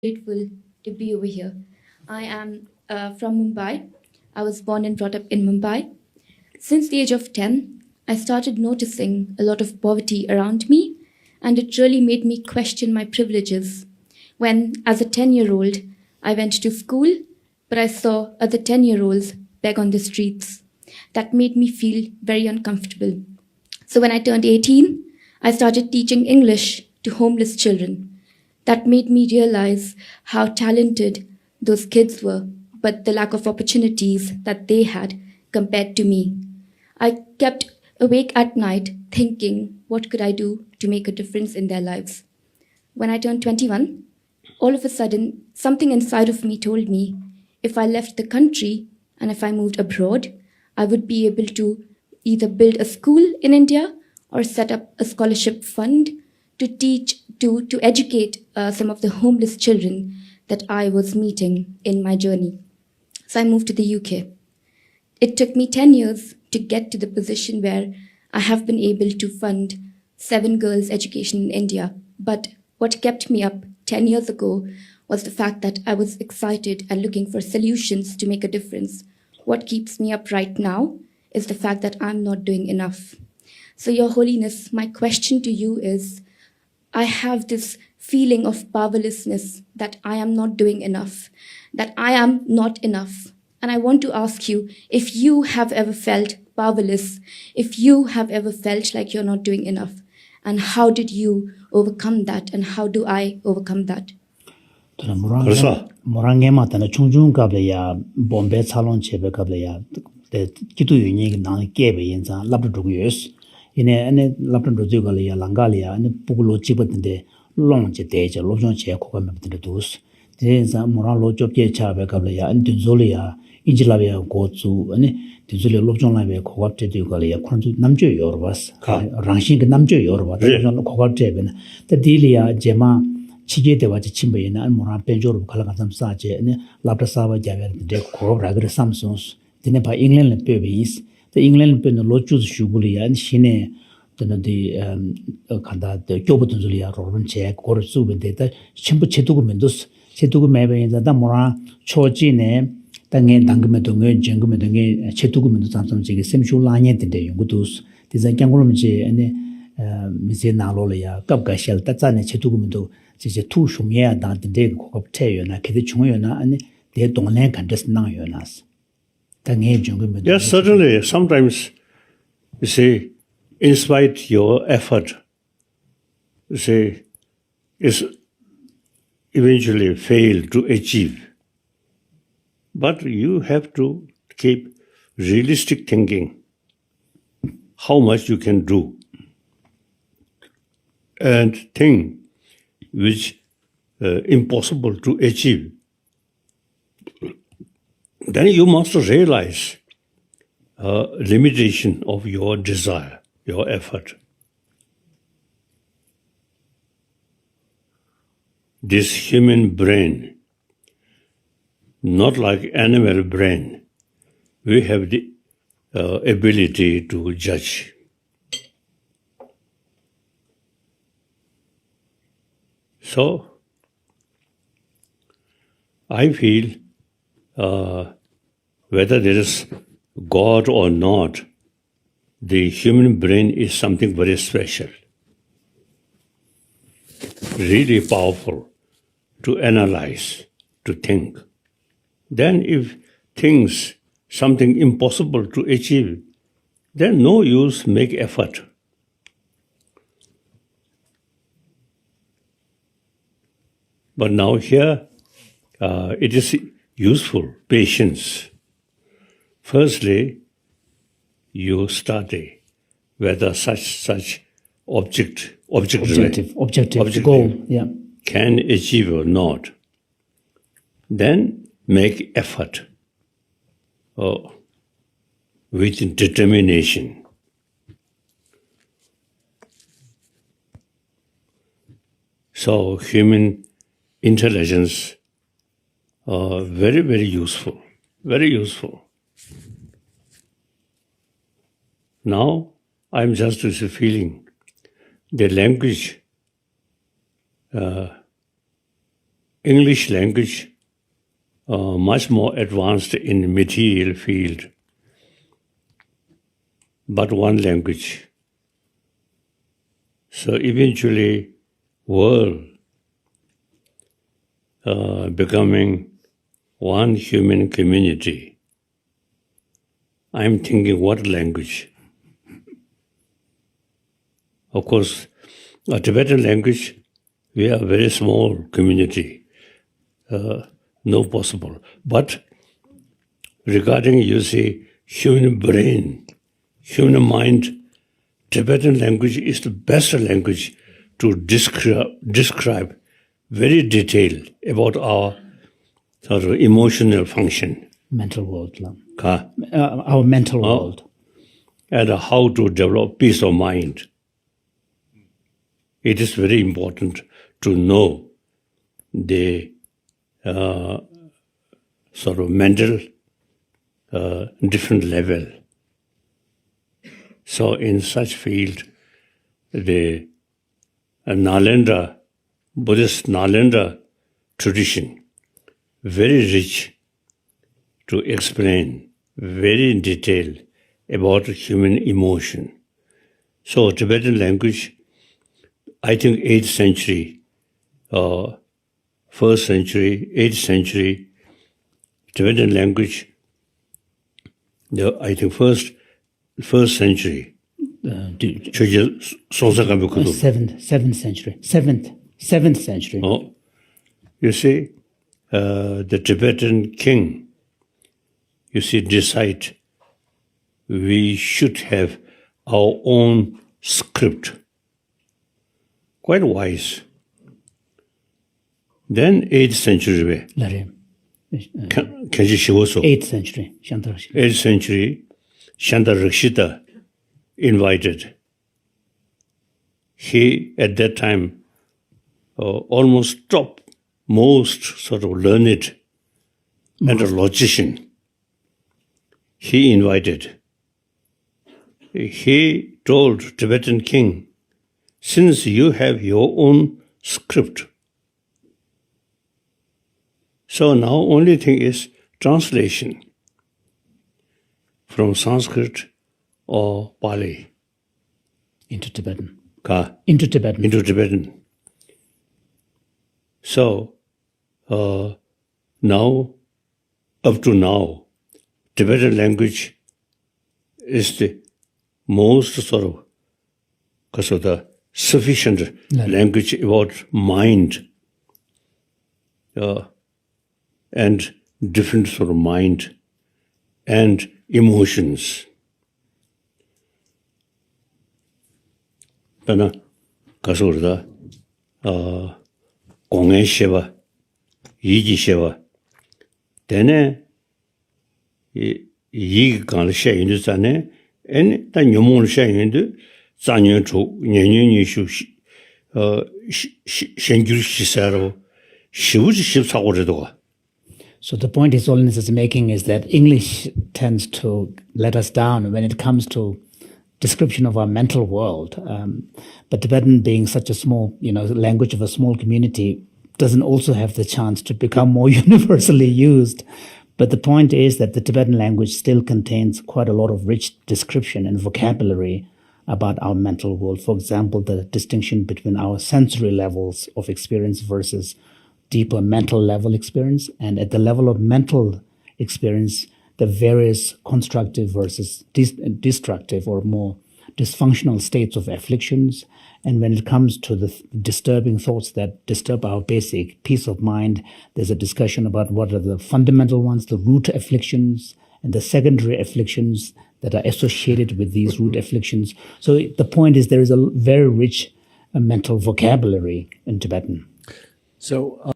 grateful to be over here. I am from Mumbai. I was born and brought up in Mumbai. Since the age of 10, I started noticing a lot of poverty around me, and it really made me question my privileges. When, as a 10-year-old, I went to school, but I saw other 10-year-olds beg on the streets. That made me feel very uncomfortable. So when I turned 18, I started teaching English to homeless children. That made me realize how talented those kids were, but the lack of opportunities that they had compared to me. I kept awake at night thinking, what could I do to make a difference in their lives? When I turned 21, all of a sudden, something inside of me told me if I left the country and if I moved abroad, I would be able to either build a school in India or set up a scholarship fund to to educate some of the homeless children that I was meeting in my journey. So I moved to the UK. It took me 10 years to get to the position where I have been able to fund 7 girls' education in India. But what kept me up 10 years ago was the fact that I was excited and looking for solutions to make a difference. What keeps me up right now is the fact that I'm not doing enough. So, Your Holiness, my question to you is, I have this feeling of powerlessness that I am not doing enough, that I am not enough. And I want to ask you if you have ever felt powerless, if you have ever felt like you're not doing enough, and how did you overcome that, and how do I overcome that? 그래서 모랑게마 때는 충중 갑래야 bombe salon chebe 갑래야 데 기도 유니 나 깨베 인자 랍르도고스 이네 아네 랍르도고가리야 랑갈이야 아네 부글로 집었는데 롱제 대제 로존체 코가메들 도스 데자 모랑로 좁게 차베 갑래야 안든졸이야 인질라베야 고츠 아네 든졸이 로존라베 코갑테디고가리야 콘주 남주 요르바스 랑신 그 남주 요르바스 로존 코갑테베나 데 딜이야 제마 chige de waje chimbe na mora penjor khala ka samsa che ne labda sawa javer de ko ragar samsons dine ba england le pe bis the england pe no lo chu shuguli ya shine de khanda de kyobutun zuliya robun che ko su ben de ta chimbu chedugu mendos chedugu mebe da da mora choji ne 당에 당금에 동에 정금에 동에 chedugu mendos samsam che semshu la nye de yungudus de zan kyangolum che ne 미세 나로려야 갑가 쉘터 짠에 chedugu 이제 투 shum이야 다데 고급체요나 그게 중요나 아니 내 동네 간데스 나요나스 당해 중금에 Yes, certainly. Sometimes you say, in spite your effort, you say, is eventually fail to achieve. But you have to keep realistic thinking, how much you can do, and think which impossible to achieve. Then you must realize limitation of your desire, your effort. This human brain, not like animal brain, we have the ability to judge. So, I feel whether there is God or not, the human brain is something very special, really powerful to analyze, to think. Then if things, something impossible to achieve, then no use make effort. But now here, it is useful, patience. Firstly, you study whether such objective goal, yeah, can achieve or not. Then make effort with determination. So human intelligence are very, very useful, very useful. Now, I'm just feeling the language English language much more advanced in material field, but one language. So eventually, world becoming one human community. I'm thinking, what language? Of course, a Tibetan language, we are a very small community. No possible. But regarding, you see, human brain, human mind, Tibetan language is the best language to describe very detailed about our sort of emotional function. Mental world. Our mental world. And how to develop peace of mind. It is very important to know the sort of mental different level. So in such field, the Nalanda, Buddhist Nalanda tradition, very rich to explain very in detail about human emotion. So Tibetan language, I think 8th century, 1st century, 8th century, Tibetan language, I think first century. 7th century. Oh, you see, the Tibetan king, you see, decide we should have our own script. Quite wise. Then 8th century. 8th century. 8th century, Shanta Rakshita invited. He, at that time, almost top most sort of learned and a logician. He invited. He told Tibetan king, since you have your own script, so now only thing is translation from Sanskrit or Pali. Into Tibetan. Into Tibetan. So now, up to now, Tibetan language is the most sort of, because of the sufficient language about mind and different sort of mind and emotions. Dana kasurda kongen sheba, yiji sheba, dene yigi kanla sha yundu zane, en ta nyumon sha yundu, zanyon chuk, nyanyon nishu, shengyur shisaro, shivuji shibsagoredoga. So the point His Holiness is making is that English tends to let us down when it comes to description of our mental world. But Tibetan, being such a small, language of a small community, doesn't also have the chance to become more universally used. But the point is that the Tibetan language still contains quite a lot of rich description and vocabulary about our mental world. For example, the distinction between our sensory levels of experience versus deeper mental level experience, and at the level of mental experience, the various constructive versus destructive or more dysfunctional states of afflictions. And when it comes to the disturbing thoughts that disturb our basic peace of mind, there's a discussion about what are the fundamental ones, the root afflictions, and the secondary afflictions that are associated with these root afflictions. So the point is there is a very rich mental vocabulary in Tibetan. So